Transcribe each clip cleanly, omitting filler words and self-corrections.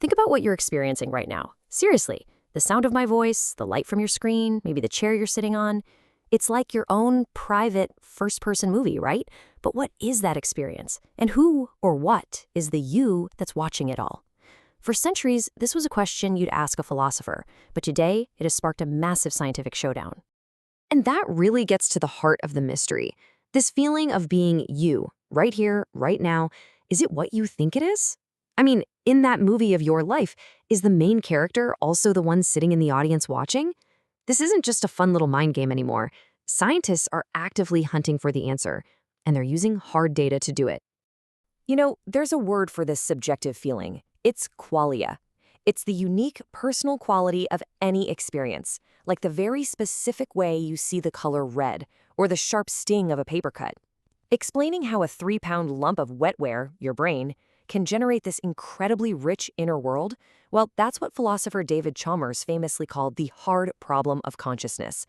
Think about what you're experiencing right now. Seriously, the sound of my voice, the light from your screen, maybe the chair you're sitting on. It's like your own private first-person movie, right? But what is that experience? And who or what is the you that's watching it all? For centuries, this was a question you'd ask a philosopher, but today it has sparked a massive scientific showdown. And that really gets to the heart of the mystery. This feeling of being you, right here, right now, is it what you think it is? I mean, in that movie of your life, is the main character also the one sitting in the audience watching? This isn't just a fun little mind game anymore. Scientists are actively hunting for the answer, and they're using hard data to do it. You know, there's a word for this subjective feeling. It's qualia. It's the unique personal quality of any experience, like the very specific way you see the color red or the sharp sting of a paper cut. Explaining how a 3-pound lump of wetware, your brain, can generate this incredibly rich inner world, well, that's what philosopher David Chalmers famously called the hard problem of consciousness.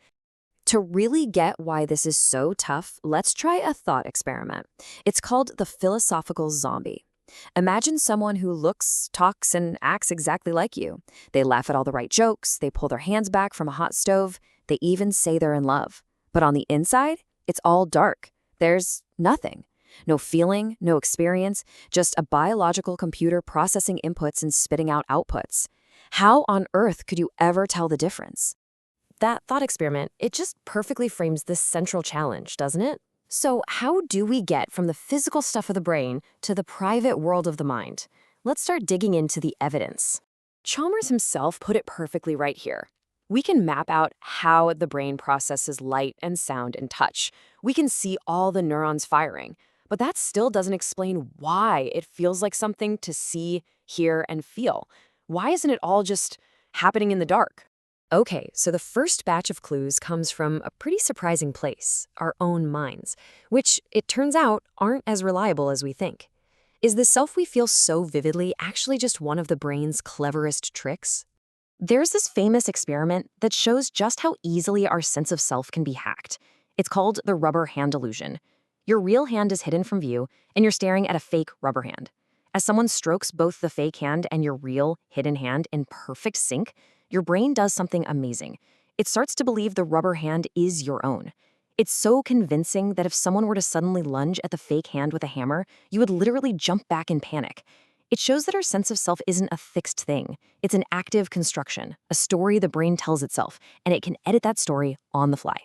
To really get why this is so tough, let's try a thought experiment. It's called the philosophical zombie. Imagine someone who looks, talks, and acts exactly like you. They laugh at all the right jokes, they pull their hands back from a hot stove, they even say they're in love. But on the inside, it's all dark. There's nothing. No feeling, no experience, just a biological computer processing inputs and spitting out outputs. How on earth could you ever tell the difference? That thought experiment, it just perfectly frames this central challenge, doesn't it? So how do we get from the physical stuff of the brain to the private world of the mind? Let's start digging into the evidence. Chalmers himself put it perfectly right here. We can map out how the brain processes light and sound and touch. We can see all the neurons firing. But that still doesn't explain why it feels like something to see, hear, and feel. Why isn't it all just happening in the dark? Okay, so the first batch of clues comes from a pretty surprising place, our own minds, which, it turns out, aren't as reliable as we think. Is the self we feel so vividly actually just one of the brain's cleverest tricks? There's this famous experiment that shows just how easily our sense of self can be hacked. It's called the rubber hand illusion. Your real hand is hidden from view, and you're staring at a fake rubber hand. As someone strokes both the fake hand and your real, hidden hand in perfect sync, your brain does something amazing. It starts to believe the rubber hand is your own. It's so convincing that if someone were to suddenly lunge at the fake hand with a hammer, you would literally jump back in panic. It shows that our sense of self isn't a fixed thing. It's an active construction, a story the brain tells itself, and it can edit that story on the fly.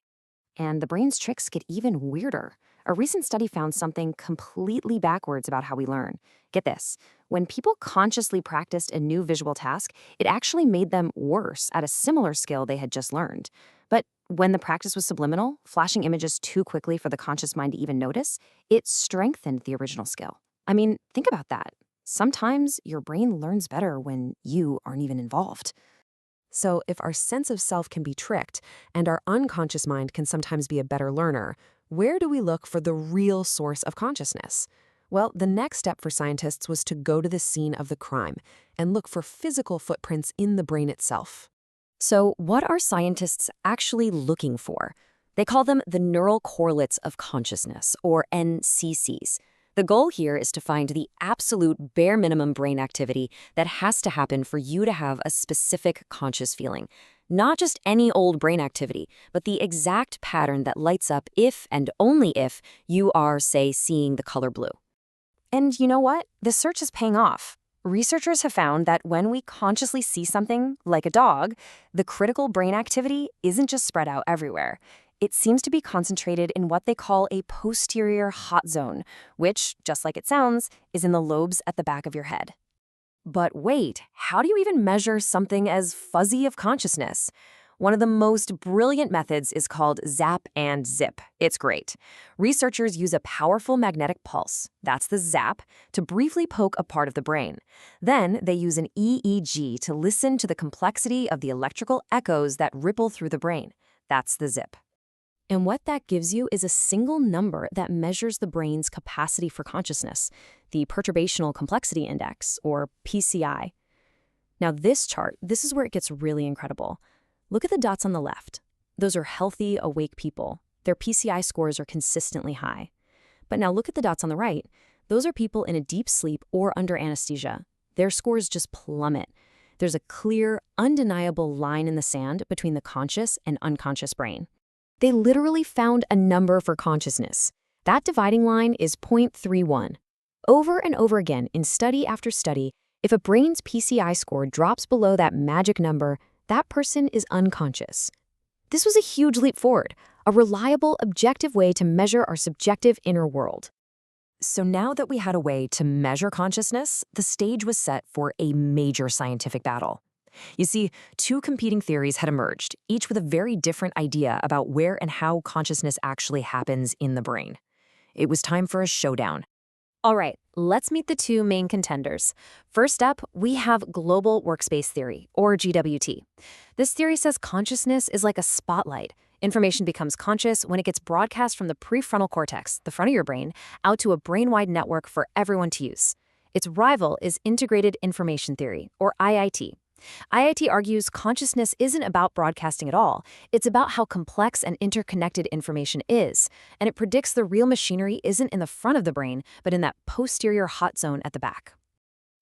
And the brain's tricks get even weirder. A recent study found something completely backwards about how we learn. Get this, when people consciously practiced a new visual task, it actually made them worse at a similar skill they had just learned. But when the practice was subliminal, flashing images too quickly for the conscious mind to even notice, it strengthened the original skill. I mean, think about that. Sometimes your brain learns better when you aren't even involved. So if our sense of self can be tricked, and our unconscious mind can sometimes be a better learner, where do we look for the real source of consciousness? Well, the next step for scientists was to go to the scene of the crime and look for physical footprints in the brain itself. So what are scientists actually looking for? They call them the neural correlates of consciousness, or NCCs. The goal here is to find the absolute bare minimum brain activity that has to happen for you to have a specific conscious feeling. Not just any old brain activity, but the exact pattern that lights up if and only if you are, say, seeing the color blue. And you know what? The search is paying off. Researchers have found that when we consciously see something, like a dog, the critical brain activity isn't just spread out everywhere. It seems to be concentrated in what they call a posterior hot zone, which, just like it sounds, is in the lobes at the back of your head. But wait, how do you even measure something as fuzzy of consciousness? One of the most brilliant methods is called zap and zip. It's great. Researchers use a powerful magnetic pulse, that's the zap, to briefly poke a part of the brain. Then they use an EEG to listen to the complexity of the electrical echoes that ripple through the brain. That's the zip. And what that gives you is a single number that measures the brain's capacity for consciousness, the Perturbational Complexity Index, or PCI. Now this chart, this is where it gets really incredible. Look at the dots on the left. Those are healthy, awake people. Their PCI scores are consistently high. But now look at the dots on the right. Those are people in a deep sleep or under anesthesia. their scores just plummet. There's a clear, undeniable line in the sand between the conscious and unconscious brain. They literally found a number for consciousness. That dividing line is 0.31. Over and over again, in study after study, if a brain's PCI score drops below that magic number, that person is unconscious. This was a huge leap forward, a reliable, objective way to measure our subjective inner world. So now that we had a way to measure consciousness, the stage was set for a major scientific battle. You see, two competing theories had emerged, each with a very different idea about where and how consciousness actually happens in the brain. It was time for a showdown. All right, let's meet the two main contenders. First up, we have Global Workspace Theory, or GWT. This theory says consciousness is like a spotlight. Information becomes conscious when it gets broadcast from the prefrontal cortex, the front of your brain, out to a brain-wide network for everyone to use. Its rival is Integrated Information Theory, or IIT. IIT argues consciousness isn't about broadcasting at all. It's about how complex and interconnected information is, and it predicts the real machinery isn't in the front of the brain, but in that posterior hot zone at the back.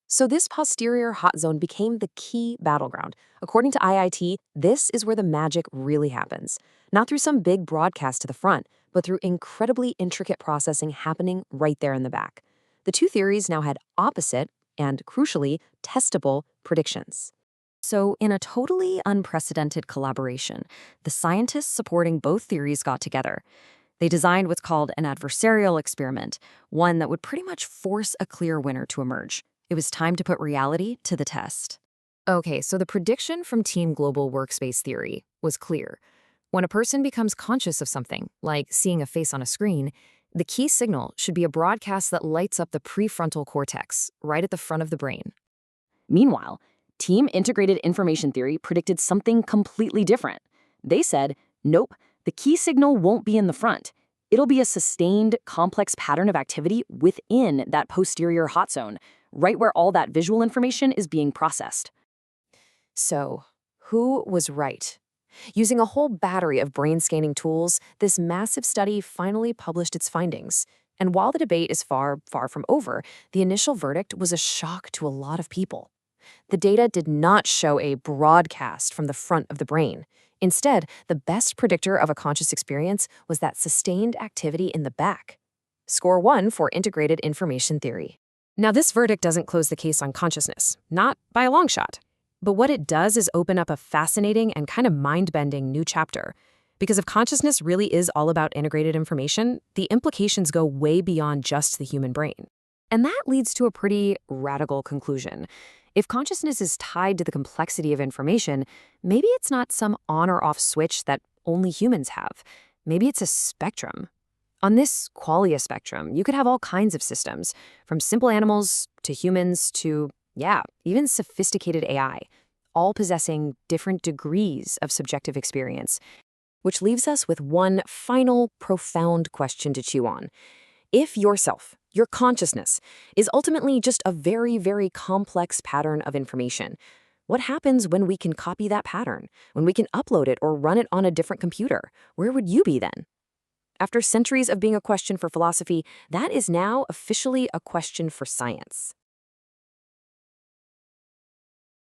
So this posterior hot zone became the key battleground. According to IIT, this is where the magic really happens. Not through some big broadcast to the front, but through incredibly intricate processing happening right there in the back. The two theories now had opposite and, crucially, testable predictions. So, in a totally unprecedented collaboration, the scientists supporting both theories got together. They designed what's called an adversarial experiment, one that would pretty much force a clear winner to emerge. It was time to put reality to the test. Okay, so the prediction from Team Global Workspace Theory was clear. When a person becomes conscious of something, like seeing a face on a screen, the key signal should be a broadcast that lights up the prefrontal cortex, right at the front of the brain. Meanwhile, Team Integrated Information Theory predicted something completely different. They said, nope, the key signal won't be in the front. It'll be a sustained, complex pattern of activity within that posterior hot zone, right where all that visual information is being processed. So, who was right? Using a whole battery of brain scanning tools, this massive study finally published its findings. And while the debate is far, far from over, the initial verdict was a shock to a lot of people. The data did not show a broadcast from the front of the brain. Instead, the best predictor of a conscious experience was that sustained activity in the back. Score 1 for Integrated Information Theory. Now, this verdict doesn't close the case on consciousness, not by a long shot. But what it does is open up a fascinating and kind of mind-bending new chapter. Because if consciousness really is all about integrated information, the implications go way beyond just the human brain. And that leads to a pretty radical conclusion. If consciousness is tied to the complexity of information, maybe it's not some on or off switch that only humans have. Maybe it's a spectrum. On this qualia spectrum, you could have all kinds of systems, from simple animals to humans to, even sophisticated AI, all possessing different degrees of subjective experience. Which leaves us with one final, profound question to chew on. If yourself, your consciousness, is ultimately just a very, very complex pattern of information, what happens when we can copy that pattern? When we can upload it or run it on a different computer? Where would you be then? After centuries of being a question for philosophy, that is now officially a question for science.